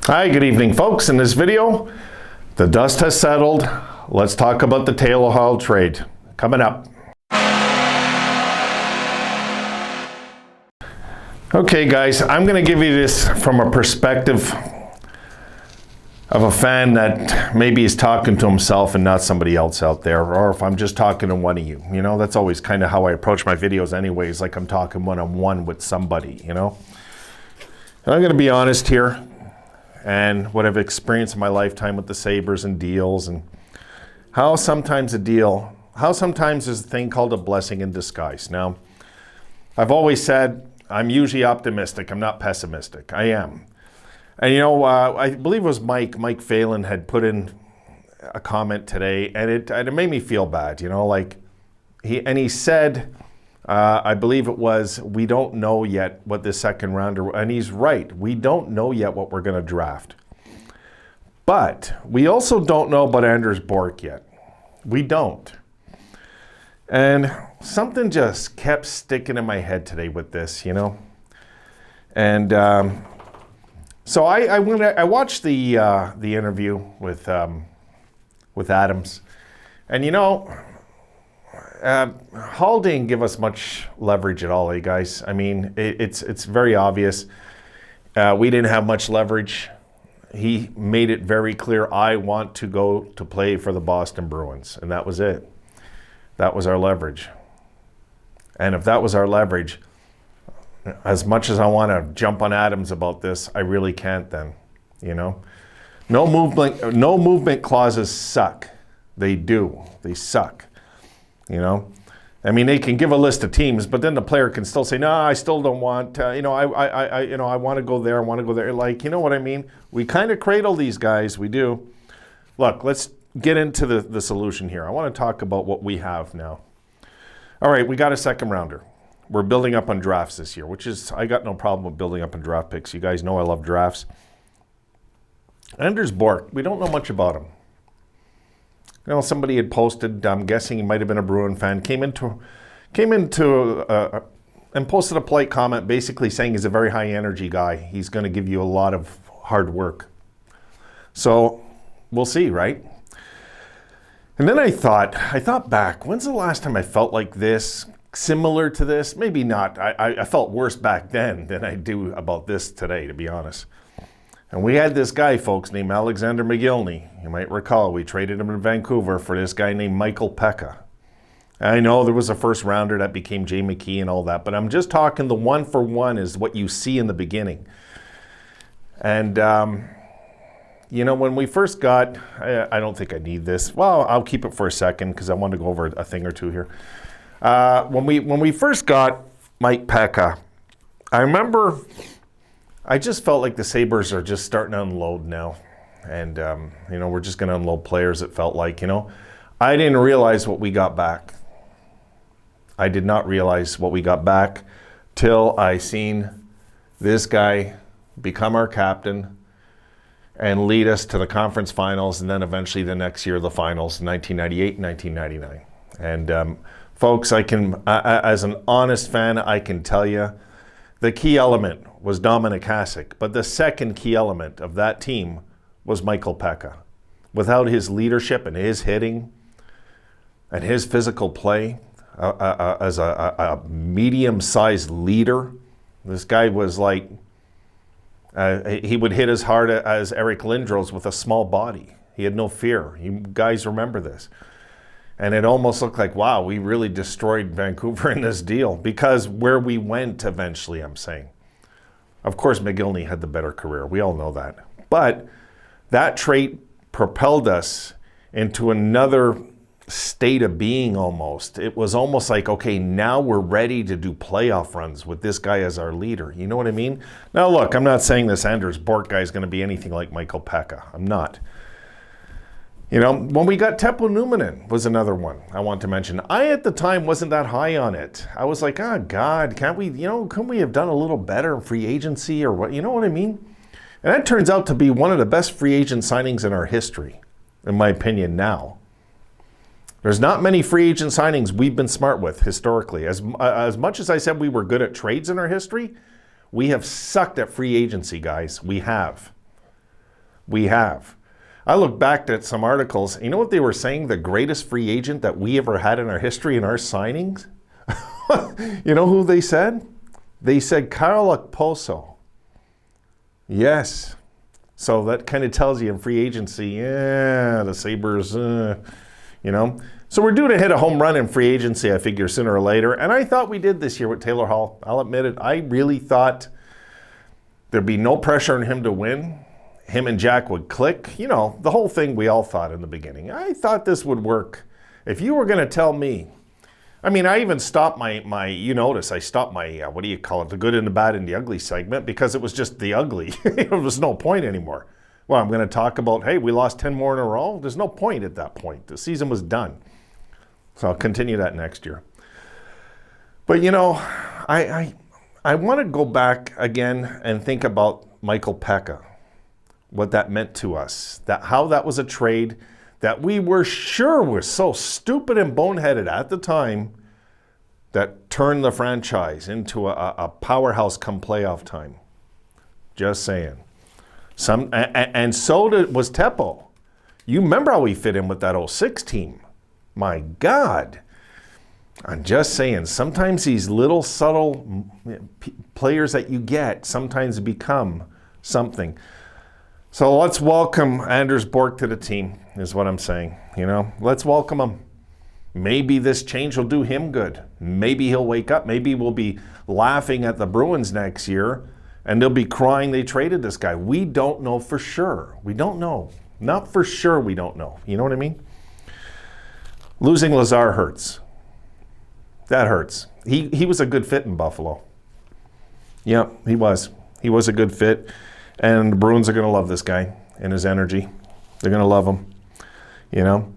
Hi, good evening, folks. In this video, the dust has settled. Let's talk about the Taylor Hall trade. Coming up. Okay, guys, I'm going to give you this from a perspective of a fan that maybe is talking to himself and not somebody else out there, or if I'm just talking to one of you. You know, that's always kind of how I approach my videos anyways, like I'm talking one-on-one with somebody, you know. And I'm going to be honest here, and what I've experienced in my lifetime with the Sabres and deals, and how sometimes there's a thing called a blessing in disguise. Now, I've always said I'm usually optimistic. I'm not pessimistic. I am. And you know, I believe it was Mike Phelan had put in a comment today, and it made me feel bad, you know, like he said, I believe it was, we don't know yet what the second rounder, and he's right. We don't know yet what we're going to draft. But we also don't know about Anders Bork yet. We don't. And something just kept sticking in my head today with this, you know. And so I watched the interview with Adams, and you know, Hall didn't give us much leverage at all, you guys. I mean, it's very obvious. We didn't have much leverage. He made it very clear, I want to go to play for the Boston Bruins, and that was it. That was our leverage. And if that was our leverage, as much as I want to jump on Adams about this, I really can't then, you know. No movement clauses suck. They do. They suck. You know, I mean, they can give a list of teams, but then the player can still say, no, I still don't want, I want to go there. I want to go there. Like, you know what I mean? We kind of cradle these guys. We do. Look, let's get into the solution here. I want to talk about what we have now. All right, we got a second rounder. We're building up on drafts this year, which is, I got no problem with building up on draft picks. You guys know I love drafts. Anders Bork, we don't know much about him. You know, somebody had posted, I'm guessing he might have been a Bruin fan, came into and posted a polite comment basically saying he's a very high energy guy. He's going to give you a lot of hard work. So we'll see, right? And then I thought back, when's the last time I felt like this, similar to this? Maybe not. I felt worse back then than I do about this today, to be honest. And we had this guy, folks, named Alexander Mogilny. You might recall we traded him in Vancouver for this guy named Michael Peca. I know there was a first rounder that became Jay McKee and all that, but I'm just talking the one-for-one is what you see in the beginning. And, you know, when we first got, I don't think I need this. Well, I'll keep it for a second because I want to go over a thing or two here. When we first got Mike Peca, I remember I just felt like the Sabres are just starting to unload now. And, you know, we're just going to unload players, it felt like, you know. I didn't realize what we got back. I did not realize what we got back till I seen this guy become our captain and lead us to the conference finals, and then eventually the next year the finals, 1998 and 1999. And, folks, as an honest fan, I can tell you, the key element was Dominik Hasek, but the second key element of that team was Michael Peca. Without his leadership and his hitting and his physical play as a medium-sized leader, this guy was like, he would hit as hard as Eric Lindros with a small body. He had no fear. You guys remember this. And it almost looked like, wow, we really destroyed Vancouver in this deal because where we went eventually, I'm saying. Of course, Mogilny had the better career. We all know that. But that trait propelled us into another state of being almost. It was almost like, okay, now we're ready to do playoff runs with this guy as our leader. You know what I mean? Now, look, I'm not saying this Anders Bork guy is going to be anything like Michael Peca. I'm not. You know, when we got Teppo Numminen was another one I want to mention. I, at the time, wasn't that high on it. I was like, oh, God, couldn't we have done a little better in free agency or what? You know what I mean? And that turns out to be one of the best free agent signings in our history, in my opinion, now. There's not many free agent signings we've been smart with historically. As much as I said we were good at trades in our history, we have sucked at free agency, guys. We have. We have. I look back at some articles. You know what they were saying? The greatest free agent that we ever had in our history in our signings? You know who they said? They said Carl Okposo. Yes. So that kind of tells you in free agency, yeah, the Sabres, you know. So we're due to hit a home run in free agency, I figure, sooner or later. And I thought we did this year with Taylor Hall. I'll admit it. I really thought there'd be no pressure on him to win. Him and Jack would click. You know, the whole thing we all thought in the beginning. I thought this would work. If you were going to tell me, I mean, I even stopped my you notice, I stopped my, what do you call it, the good and the bad and the ugly segment because it was just the ugly. There was no point anymore. Well, I'm going to talk about, hey, we lost 10 more in a row. There's no point at that point. The season was done. So I'll continue that next year. But, you know, I want to go back again and think about Michael Peca, what that meant to us, that how that was a trade that we were sure was so stupid and boneheaded at the time that turned the franchise into a powerhouse come playoff time. Just saying. And so was Teppo. You remember how he fit in with that 06 team. My God. I'm just saying, sometimes these little subtle players that you get sometimes become something. So let's welcome Anders Bork to the team, is what I'm saying. You know, let's welcome him. Maybe this change will do him good. Maybe he'll wake up. Maybe we'll be laughing at the Bruins next year, and they'll be crying they traded this guy. We don't know for sure. We don't know. Not for sure we don't know. You know what I mean? Losing Lazar hurts. That hurts. He was a good fit in Buffalo. Yeah, he was. He was a good fit. And the Bruins are going to love this guy and his energy. They're going to love him, you know.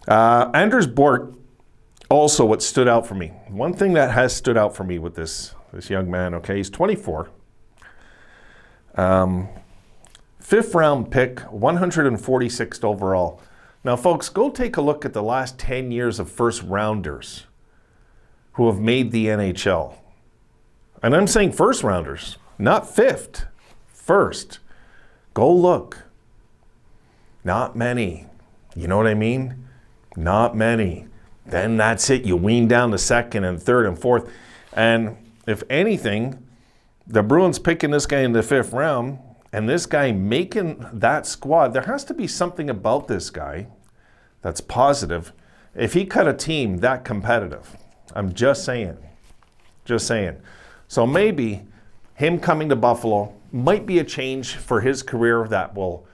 Anders Bork, also what stood out for me. One thing that has stood out for me with this young man, okay, he's 24. Fifth round pick, 146th overall. Now, folks, go take a look at the last 10 years of first rounders who have made the NHL. And I'm saying first rounders, not fifth. First, go look. Not many. You know what I mean? Not many. Then that's it. You wean down to second and third and fourth. And if anything, the Bruins picking this guy in the fifth round and this guy making that squad, there has to be something about this guy that's positive. If he cut a team that competitive, I'm just saying. Just saying. So maybe him coming to Buffalo might be a change for his career that will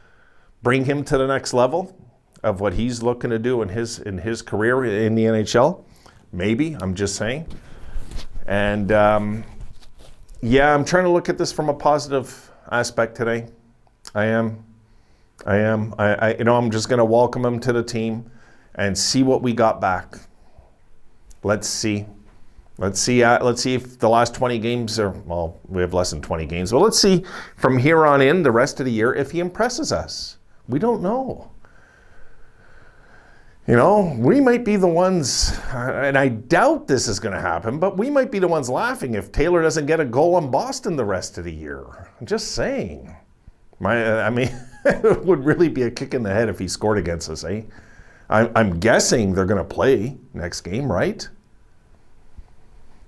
bring him to the next level of what he's looking to do in his career in the NHL. Maybe, I'm just saying. And yeah, I'm trying to look at this from a positive aspect today. I am. You know, I'm just going to welcome him to the team and see what we got back. Let's see. Let's see if the last 20 games are, well, we have less than 20 games. Well, let's see from here on in the rest of the year if he impresses us. We don't know. You know, we might be the ones, and I doubt this is going to happen, but we might be the ones laughing if Taylor doesn't get a goal on Boston the rest of the year. I'm just saying. I mean, it would really be a kick in the head if he scored against us, eh? I'm guessing they're going to play next game, right?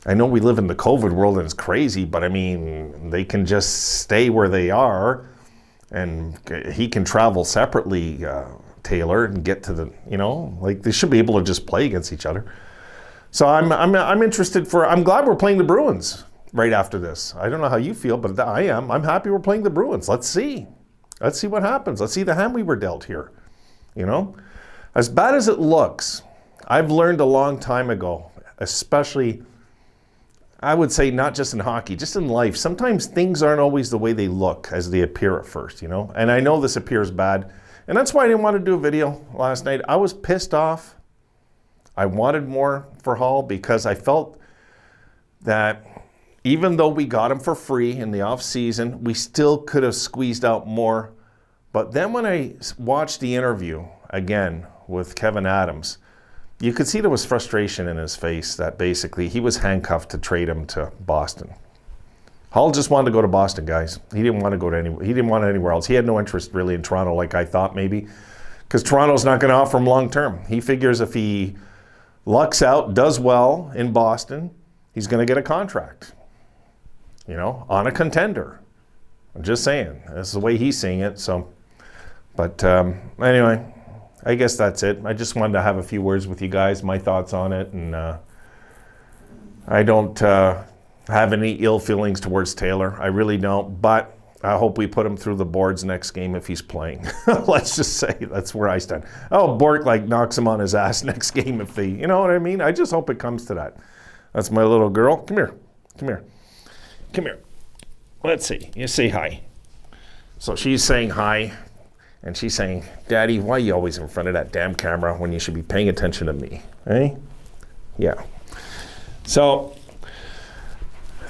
I know we live in the COVID world and it's crazy, but I mean, they can just stay where they are and he can travel separately, Taylor, and get to the, you know, like they should be able to just play against each other. So I'm interested I'm glad we're playing the Bruins right after this. I don't know how you feel, but I am. I'm happy we're playing the Bruins. Let's see. Let's see what happens. Let's see the hand we were dealt here. You know, as bad as it looks, I've learned a long time ago, especially I would say not just in hockey, just in life. Sometimes things aren't always the way they look as they appear at first, you know? And I know this appears bad. And that's why I didn't want to do a video last night. I was pissed off. I wanted more for Hall because I felt that even though we got him for free in the off season, we still could have squeezed out more. But then when I watched the interview again with Kevin Adams, you could see there was frustration in his face that basically he was handcuffed to trade him to Boston. Hull just wanted to go to Boston, guys. He didn't want to go to anywhere. He didn't want anywhere else. He had no interest really in Toronto, like I thought maybe, because Toronto's not going to offer him long term. He figures if he lucks out, does well in Boston, he's going to get a contract, on a contender. I'm just saying. That's the way he's seeing it. So, but anyway, I guess that's it. I just wanted to have a few words with you guys, my thoughts on it, and I don't have any ill feelings towards Taylor. I really don't, but I hope we put him through the boards next game if he's playing. Let's just say that's where I stand. Oh, Bork knocks him on his ass next game if they, you know what I mean? I just hope it comes to that. That's my little girl. Come here. Let's see. You say hi. So she's saying hi, and she's saying, Daddy, why are you always in front of that damn camera when you should be paying attention to me? Eh? Yeah. So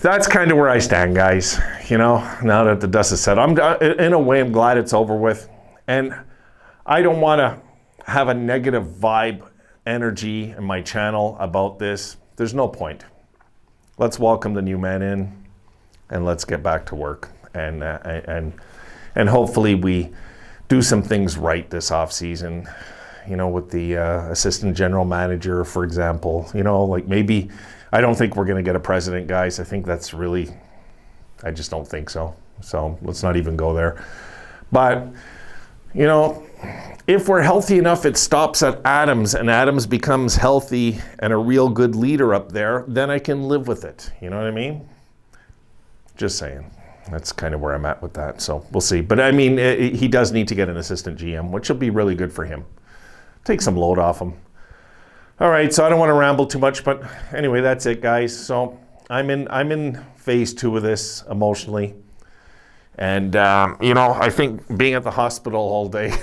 that's kind of where I stand, guys. Now that the dust is settled, in a way, I'm glad it's over with. And I don't want to have a negative vibe energy in my channel about this. There's no point. Let's welcome the new man in, and let's get back to work. And hopefully we do some things right this off season. With the assistant general manager, for example. Like maybe. I don't think we're going to get a president, guys. I think that's really, I just don't think so. So let's not even go there. But, if we're healthy enough, it stops at Adams, and Adams becomes healthy and a real good leader up there, then I can live with it. You know what I mean? Just saying. That's kind of where I'm at with that. So we'll see. But I mean, he does need to get an assistant GM, which will be really good for him. Take some load off him. All right, so I don't want to ramble too much, but anyway, that's it, guys. So I'm in phase 2 of this emotionally, and I think being at the hospital all day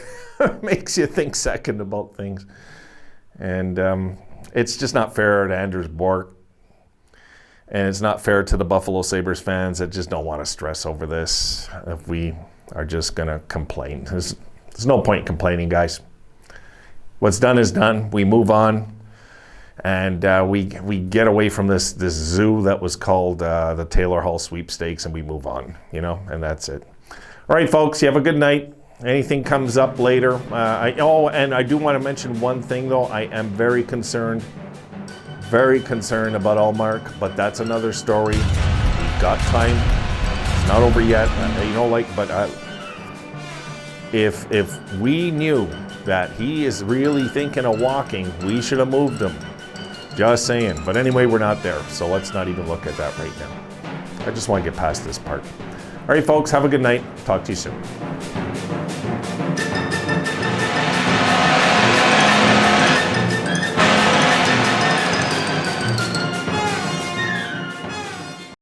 makes you think second about things, and it's just not fair to Anders Bork, and it's not fair to the Buffalo Sabres fans that just don't want to stress over this. If we are just gonna complain, there's no point in complaining, guys. What's done is done. We move on. And we get away from this zoo that was called the Taylor Hall Sweepstakes, and we move on, and that's it. All right, folks, you have a good night. Anything comes up later. And I do want to mention one thing, though. I am very concerned about Ullmark, but that's another story. We've got time. It's not over yet. But if we knew that he is really thinking of walking, we should have moved him. Just saying. But anyway, we're not there, so let's not even look at that right now. I just want to get past this part. All right, folks, have a good night. Talk to you soon.